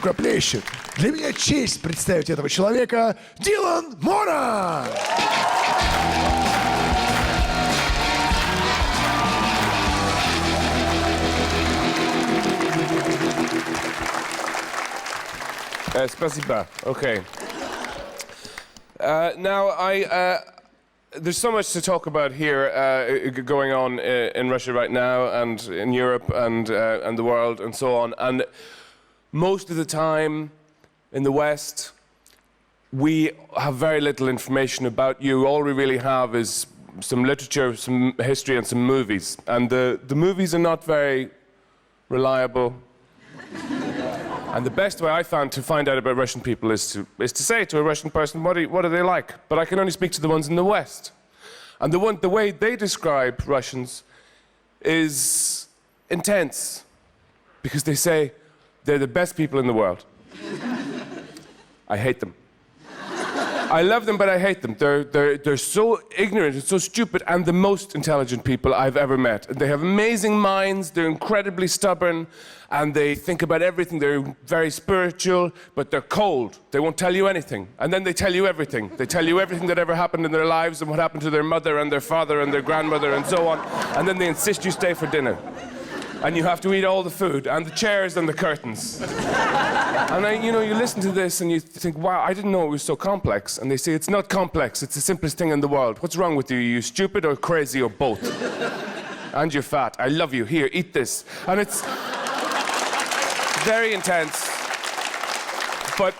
рукоплещет. Для меня честь представить этого человека, Дилан Моран! Спасибо. Okay. Now, there's so much to talk about here going on in Russia right now and in Europe and the world and so on. And most of the time in the West, we have very little information about you. All we really have is some literature, some history and some movies. And the movies are not very reliable. And the best way I found to find out about Russian people is to say to a Russian person, what are they like? But I can only speak to the ones in the West. And the way they describe Russians is intense, because they say they're the best people in the world. I hate them. I love them, but I hate them. They're so ignorant and so stupid, and the most intelligent people I've ever met. They have amazing minds, they're incredibly stubborn, and they think about everything. They're very spiritual, but they're cold. They won't tell you anything. And then they tell you everything. They tell you everything that ever happened in their lives and what happened to their mother and their father and their grandmother and so on. And then they insist you stay for dinner. And you have to eat all the food, and the chairs and the curtains. And you listen to this and you think, wow, I didn't know it was so complex. And they say, it's not complex, it's the simplest thing in the world. What's wrong with you? Are you stupid or crazy or both? And you're fat. I love you. Here, eat this. And it's very intense. But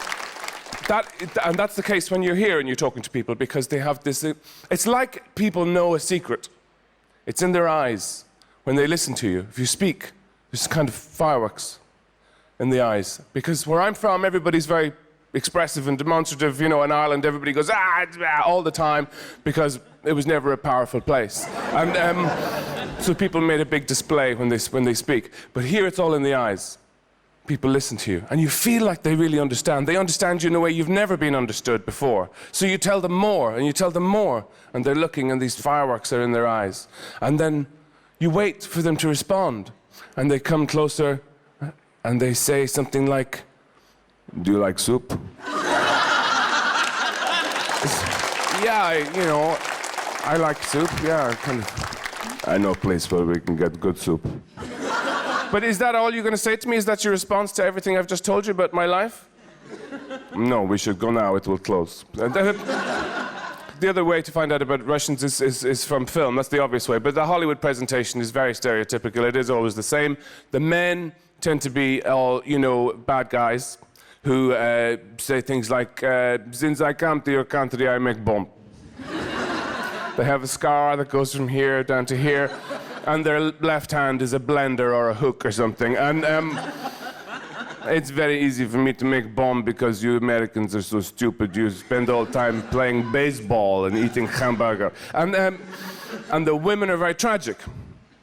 that's the case when you're here and you're talking to people, because they have this, it's like people know a secret. It's in their eyes. When they listen to you, if you speak, there's kind of fireworks in the eyes. Because where I'm from, everybody's very expressive and demonstrative. In Ireland, everybody goes, all the time, because it was never a powerful place. And so people made a big display when they speak. But here it's all in the eyes. People listen to you, and you feel like they really understand. They understand you in a way you've never been understood before. So you tell them more, and you tell them more, and they're looking, and these fireworks are in their eyes. And then you wait for them to respond, and they come closer, and they say something like, do you like soup? Yeah, I like soup, yeah, I know a place where we can get good soup. But is that all you're going to say to me? Is that your response to everything I've just told you about my life? No, we should go now, it will close. The other way to find out about Russians is from film. That's the obvious way. But the Hollywood presentation is very stereotypical. It is always the same. The men tend to be all, bad guys who say things like, since I come to your country, I make bomb. They have a scar that goes from here down to here, and their left hand is a blender or a hook or something. And it's very easy for me to make bomb because you Americans are so stupid. You spend all the time playing baseball and eating hamburger. And the women are very tragic.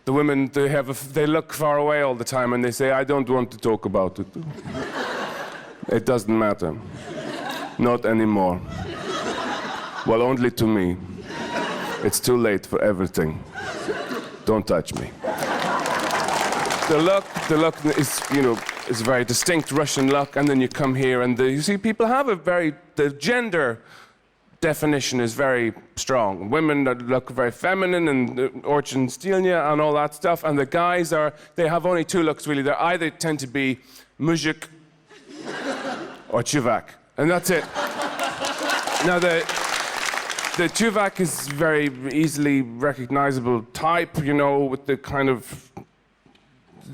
The women, they look far away all the time and they say, I don't want to talk about it. It doesn't matter. Not anymore. Well, only to me. It's too late for everything. Don't touch me. The look is, it's a very distinct Russian look, and then you come here and you see people have the gender definition is very strong. Women look very feminine and Orchin Stilnya and all that stuff, and the guys they have only two looks really. They either tend to be muzhik or chuvak, and that's it. Now the chuvak is very easily recognizable type, with the kind of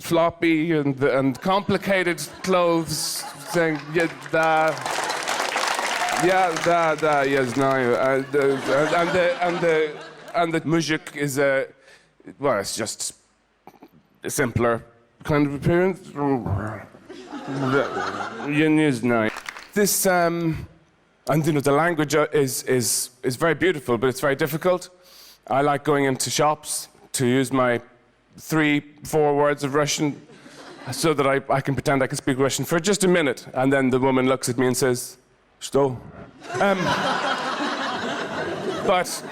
floppy and complicated clothes, saying yes, and the muzhik is it's just a simpler kind of appearance. This and the language is very beautiful, but it's very difficult. I like going into shops to use my 3-4 words of Russian so that I can pretend I can speak Russian for just a minute, and then the woman looks at me and says, "Что?" But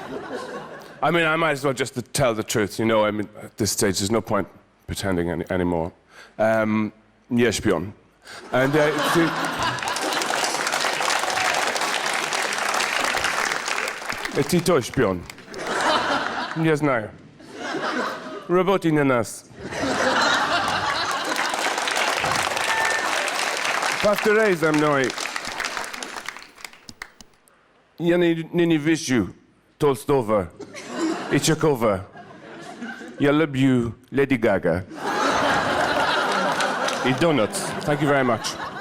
I might as well just tell the truth, at this stage there's no point pretending anymore. Nie śpią. And ty to śpią. Nie znają. Roboty na nas. Powtarzaj za mną. Ja nie widzę Tolstowa i Czechowa. Ja lubię Lady Gaga. I donuts. Thank you very much.